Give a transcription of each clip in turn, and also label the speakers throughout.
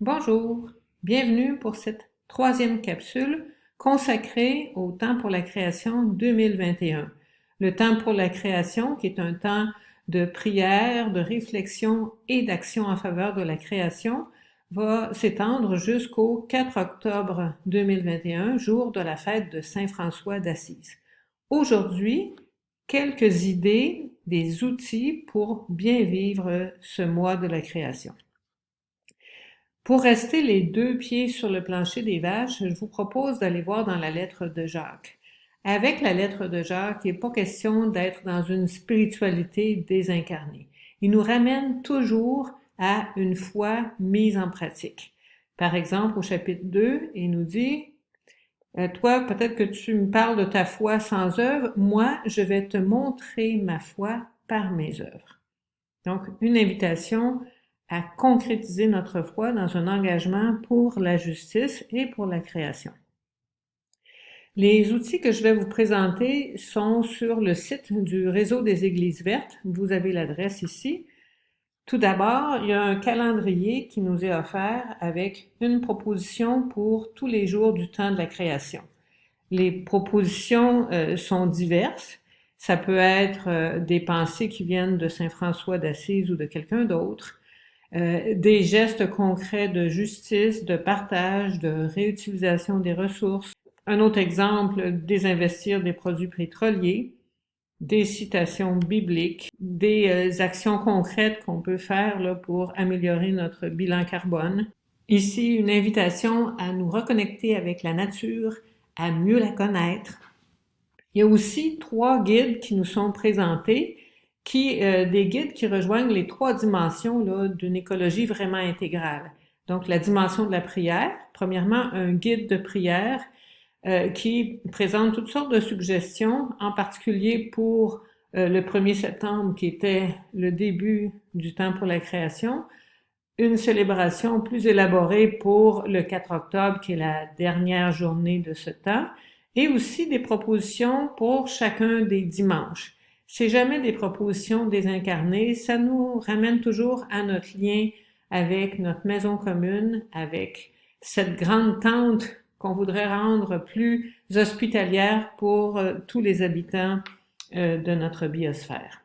Speaker 1: Bonjour, bienvenue pour cette troisième capsule consacrée au temps pour la création 2021. Le temps pour la création qui est un temps de prière, de réflexion et d'action en faveur de la création va s'étendre jusqu'au 4 octobre 2021, jour de la fête de Saint François d'Assise. Aujourd'hui, quelques idées, des outils pour bien vivre ce mois de la création. Pour rester les deux pieds sur le plancher des vaches, je vous propose d'aller voir dans la lettre de Jacques. Avec la lettre de Jacques, il n'est pas question d'être dans une spiritualité désincarnée. Il nous ramène toujours à une foi mise en pratique. Par exemple, au chapitre 2, il nous dit toi, peut-être que tu me parles de ta foi sans œuvre, moi, je vais te montrer ma foi par mes œuvres. Donc, une invitation à concrétiser notre foi dans un engagement pour la justice et pour la création. Les outils que je vais vous présenter sont sur le site du Réseau des Églises vertes. Vous avez l'adresse ici. Tout d'abord, il y a un calendrier qui nous est offert avec une proposition pour tous les jours du temps de la création. Les propositions sont diverses. Ça peut être des pensées qui viennent de Saint François d'Assise ou de quelqu'un d'autre, des gestes concrets de justice, de partage, de réutilisation des ressources. Un autre exemple, désinvestir des produits pétroliers, des citations bibliques, des actions concrètes qu'on peut faire là, pour améliorer notre bilan carbone. Ici, une invitation à nous reconnecter avec la nature, à mieux la connaître. Il y a aussi 3 guides qui nous sont présentés, des guides qui rejoignent les 3 dimensions là, d'une écologie vraiment intégrale. Donc, la dimension de la prière, premièrement, un guide de prière qui présente toutes sortes de suggestions, en particulier pour le 1er septembre, qui était le début du temps pour la création, une célébration plus élaborée pour le 4 octobre, qui est la dernière journée de ce temps, et aussi des propositions pour chacun des dimanches. C'est jamais des propositions désincarnées, ça nous ramène toujours à notre lien avec notre maison commune, avec cette grande tente qu'on voudrait rendre plus hospitalière pour tous les habitants de notre biosphère.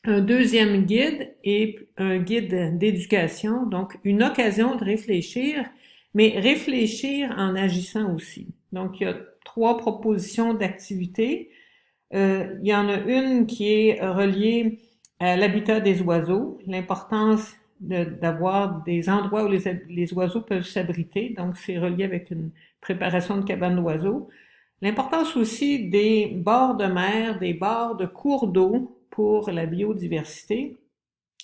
Speaker 1: Un deuxième guide est un guide d'éducation, donc une occasion de réfléchir, mais réfléchir en agissant aussi. Donc, il y a 3 propositions d'activités. Il y en a une qui est reliée à l'habitat des oiseaux, l'importance d'avoir des endroits où les oiseaux peuvent s'abriter, donc c'est relié avec une préparation de cabane d'oiseaux. L'importance aussi des bords de mer, des bords de cours d'eau pour la biodiversité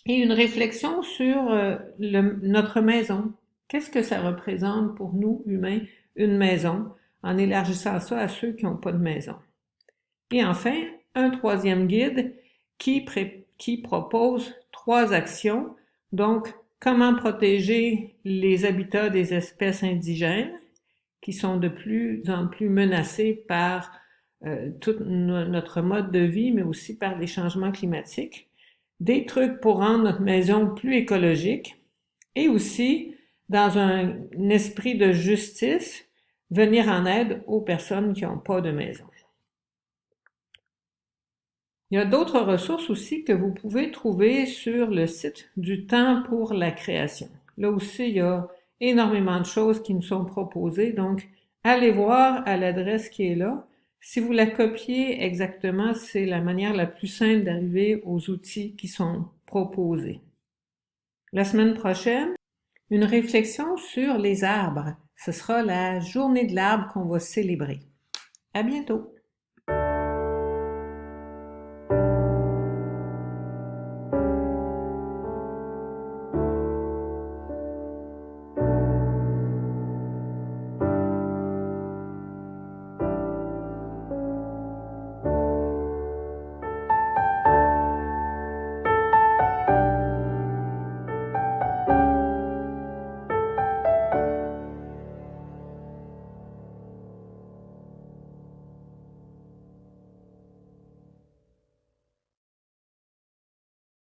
Speaker 1: et une réflexion sur notre maison. Qu'est-ce que ça représente pour nous, humains, une maison, en élargissant ça à ceux qui n'ont pas de maison. Et enfin, un 3e guide qui propose 3 actions. Donc, comment protéger les habitats des espèces indigènes, qui sont de plus en plus menacés par tout notre mode de vie, mais aussi par les changements climatiques, des trucs pour rendre notre maison plus écologique, et aussi, dans un esprit de justice, venir en aide aux personnes qui n'ont pas de maison. Il y a d'autres ressources aussi que vous pouvez trouver sur le site du Temps pour la création. Là aussi, il y a énormément de choses qui nous sont proposées, donc allez voir à l'adresse qui est là. Si vous la copiez exactement, c'est la manière la plus simple d'arriver aux outils qui sont proposés. La semaine prochaine, une réflexion sur les arbres. Ce sera la journée de l'arbre qu'on va célébrer. À bientôt!